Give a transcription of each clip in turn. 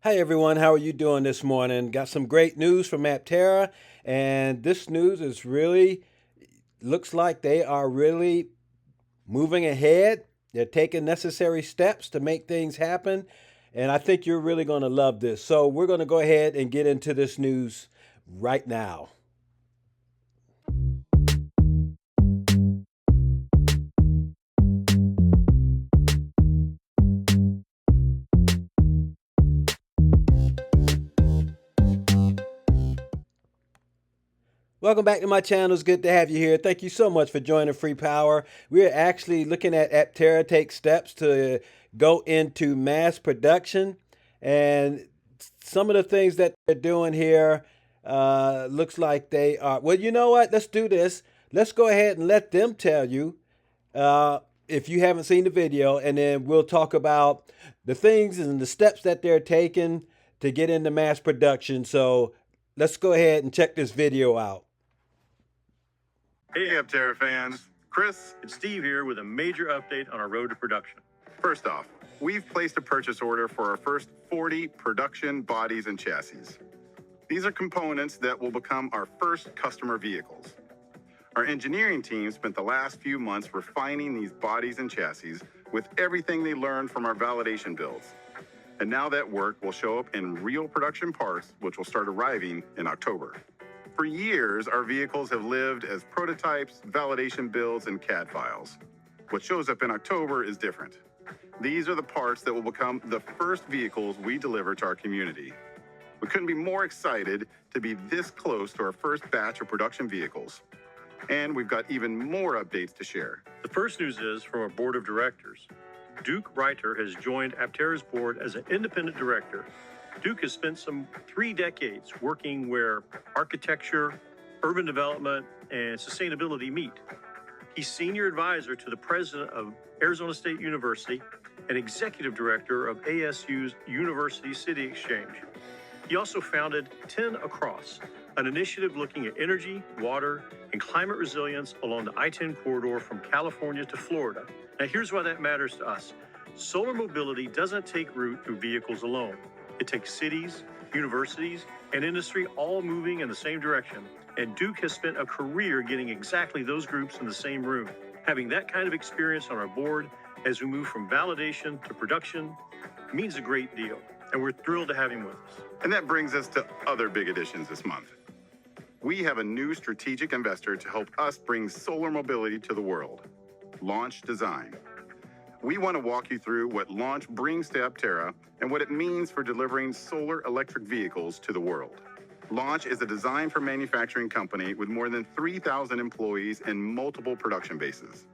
Hi everyone, how are you doing this morning? Got some great news from Aptera, and this news is really looks like they are really moving ahead. They're taking necessary steps to make things happen, and I think you're really going to love this. So, we're going to go ahead and get into this news right now. Welcome back to my channel. It's good to have you here. Thank you so much for joining Free Power. We're actually looking at Aptera take steps to go into mass production. And some of the things that they're doing here looks like they are. Well, you know what? Let's do this. Let's go ahead and let them tell you if you haven't seen the video, and then we'll talk about the things and the steps that they're taking to get into mass production. So let's go ahead and check this video out. Hey, Aptera fans. Chris and Steve here with a major update on our road to production. First off, we've placed a purchase order for our first 40 production bodies and chassis. These are components that will become our first customer vehicles. Our engineering team spent the last few months refining these bodies and chassis with everything they learned from our validation builds. And now that work will show up in real production parts, which will start arriving in October. For years, our vehicles have lived as prototypes, validation builds, and CAD files. What shows up in October is different. These are the parts that will become the first vehicles we deliver to our community. We couldn't be more excited to be this close to our first batch of production vehicles. And we've got even more updates to share. The first news is from our board of directors. Duke Reiter has joined Aptera's board as an independent director. Duke has spent some 3 decades working where architecture, urban development, and sustainability meet. He's senior advisor to the president of Arizona State University and executive director of ASU's University City Exchange. He also founded 10 Across, an initiative looking at energy, water, and climate resilience along the I-10 corridor from California to Florida. Now, here's why that matters to us. Solar mobility doesn't take root through vehicles alone. It takes cities, universities, and industry all moving in the same direction. And Duke has spent a career getting exactly those groups in the same room. Having that kind of experience on our board as we move from validation to production means a great deal. And we're thrilled to have him with us. And that brings us to other big additions this month. We have a new strategic investor to help us bring solar mobility to the world, Launch Design. We want to walk you through what Launch brings to Aptera and what it means for delivering solar electric vehicles to the world. Launch is a design for manufacturing company with more than 3,000 employees and multiple production bases.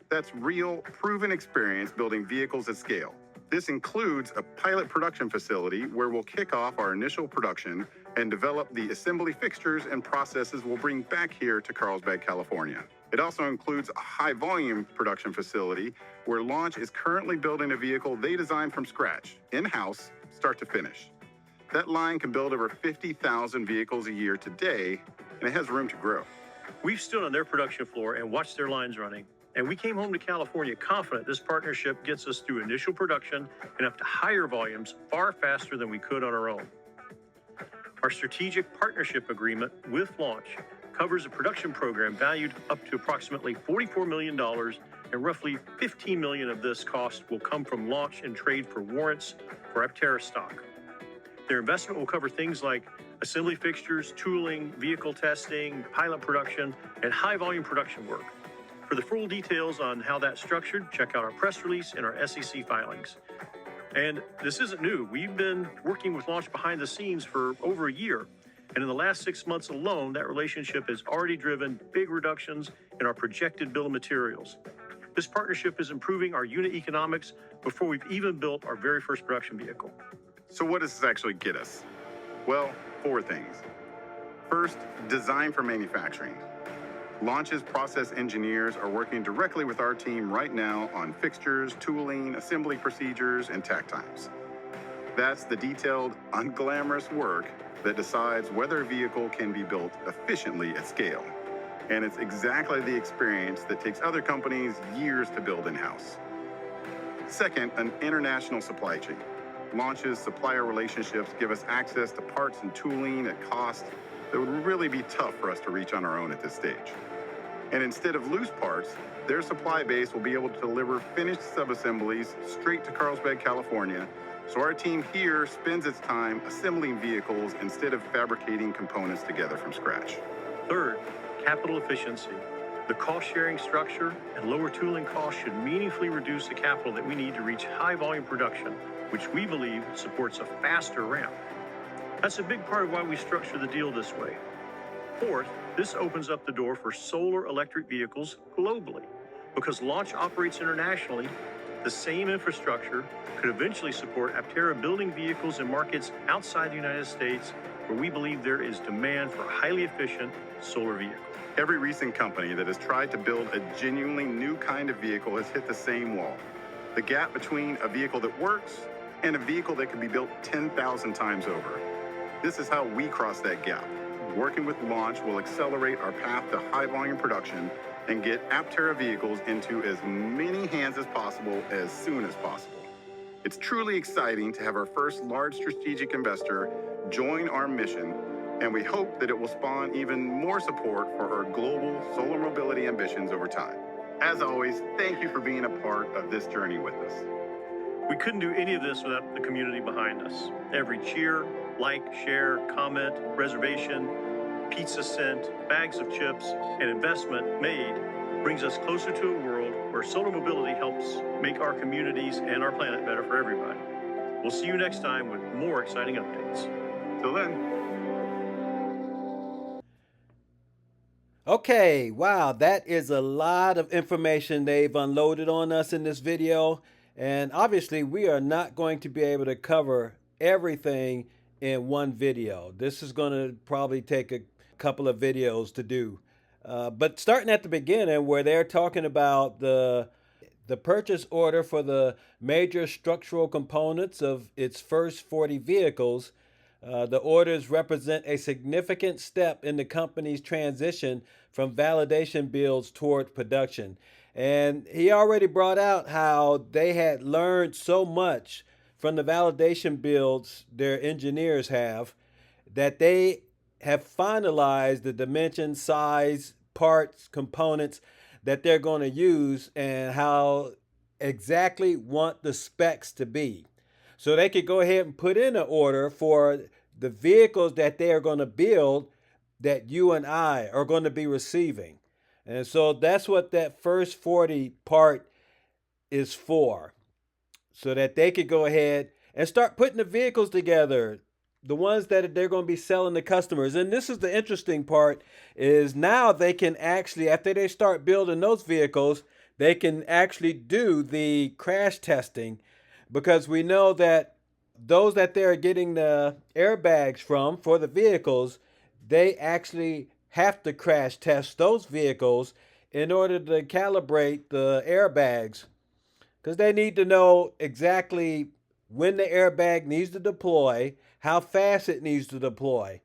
That's real, proven experience building vehicles at scale. This includes a pilot production facility where we'll kick off our initial production and develop the assembly fixtures and processes we'll bring back here to Carlsbad, California. It also includes a high-volume production facility where Launch is currently building a vehicle they designed from scratch, in-house, start to finish. That line can build over 50,000 vehicles a year today, and it has room to grow. We've stood on their production floor and watched their lines running. And we came home to California confident this partnership gets us through initial production and up to higher volumes far faster than we could on our own. Our strategic partnership agreement with Launch covers a production program valued up to approximately $44 million, and roughly $15 million of this cost will come from Launch and trade for warrants for Aptera stock. Their investment will cover things like assembly fixtures, tooling, vehicle testing, pilot production, and high-volume production work. For the full details on how that's structured, check out our press release and our SEC filings. And this isn't new. We've been working with Launch behind the scenes for over a year. And in the last 6 months alone, that relationship has already driven big reductions in our projected bill of materials. This partnership is improving our unit economics before we've even built our very first production vehicle. So what does this actually get us? Well, 4 things. First, design for manufacturing. Launch's process engineers are working directly with our team right now on fixtures, tooling, assembly procedures, and takt times. That's the detailed, unglamorous work that decides whether a vehicle can be built efficiently at scale. And it's exactly the experience that takes other companies years to build in-house. Second, an international supply chain. Launch's supplier relationships give us access to parts and tooling at cost that would really be tough for us to reach on our own at this stage. And instead of loose parts, their supply base will be able to deliver finished subassemblies straight to Carlsbad, California, so our team here spends its time assembling vehicles instead of fabricating components together from scratch. Third, capital efficiency. The cost-sharing structure and lower tooling costs should meaningfully reduce the capital that we need to reach high-volume production, which we believe supports a faster ramp. That's a big part of why we structure the deal this way. Fourth, this opens up the door for solar electric vehicles globally. Because launch operates internationally, the same infrastructure could eventually support Aptera building vehicles in markets outside the United States where we believe there is demand for highly efficient solar vehicles. Every recent company that has tried to build a genuinely new kind of vehicle has hit the same wall. The gap between a vehicle that works and a vehicle that can be built 10,000 times over. This is how we cross that gap. Working with Launch will accelerate our path to high volume production and get Aptera vehicles into as many hands as possible as soon as possible. It's truly exciting to have our first large strategic investor join our mission, and we hope that it will spawn even more support for our global solar mobility ambitions over time. As always, thank you for being a part of this journey with us. We couldn't do any of this without the community behind us. Every cheer, like, share, comment, reservation, pizza sent, bags of chips, and investment made brings us closer to a world where solar mobility helps make our communities and our planet better for everybody. We'll see you next time with more exciting updates. Till then. Okay, wow, that is a lot of information they've unloaded on us in this video. And obviously, we are not going to be able to cover everything in one video. This is going to probably take a couple of videos to do. But starting at the beginning, where they're talking about the purchase order for the major structural components of its first 40 vehicles, the orders represent a significant step in the company's transition from validation builds toward production. And he already brought out how they had learned so much from the validation builds their engineers have, that they have finalized the dimension, size, parts, components that they're going to use and how exactly want the specs to be. So they could go ahead and put in an order for the vehicles that they are going to build that you and I are going to be receiving. And so that's what that first 40 part is for, so that they could go ahead and start putting the vehicles together, the ones that they're going to be selling to customers. And this is the interesting part, is now they can actually, after they start building those vehicles, they can actually do the crash testing, because we know that those that they're getting the airbags from for the vehicles, they actually have to crash test those vehicles in order to calibrate the airbags, because they need to know exactly when the airbag needs to deploy, how fast it needs to deploy.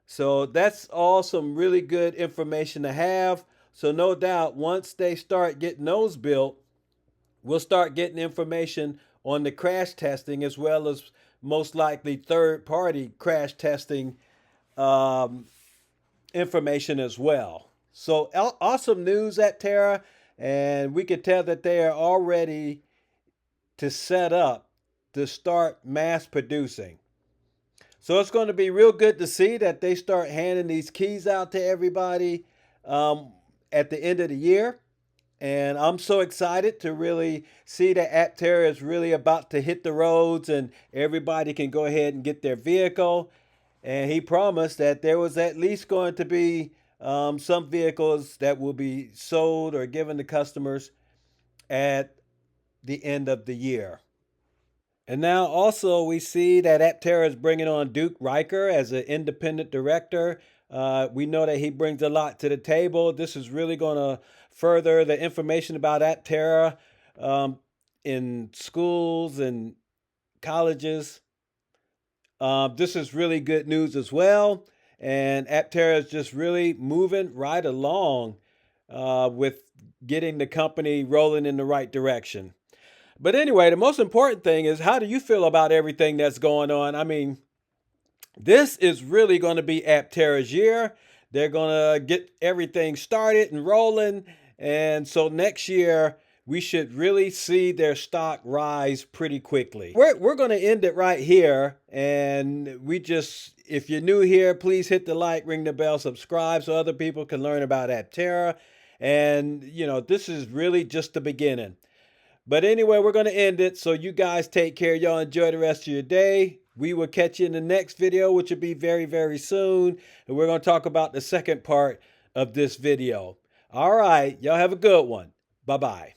So that's all some really good information to have. So no doubt, once they start getting those built, we'll start getting information on the crash testing, as well as most likely third-party crash testing information as well. So awesome news at Aptera, and we can tell that they are all ready to set up to start mass producing. So it's going to be real good to see that they start handing these keys out to everybody at the end of the year. And I'm so excited to really see that Aptera is really about to hit the roads and everybody can go ahead and get their vehicle. And he promised that there was at least going to be some vehicles that will be sold or given to customers at the end of the year. And now also we see that Aptera is bringing on Duke Riker as an independent director. We know that he brings a lot to the table. This is really going to further the information about Aptera in schools and colleges. This is really good news as well. And Aptera is just really moving right along with getting the company rolling in the right direction. But anyway, the most important thing is, how do you feel about everything that's going on? I mean, this is really going to be Aptera's year. They're going to get everything started and rolling. And so next year, we should really see their stock rise pretty quickly. We're going to end it right here. And if you're new here, please hit the like, ring the bell, subscribe so other people can learn about Aptera. And, this is really just the beginning. But anyway, we're going to end it. So you guys take care. Y'all enjoy the rest of your day. We will catch you in the next video, which will be very, very soon. And we're going to talk about the second part of this video. All right. Y'all have a good one. Bye-bye.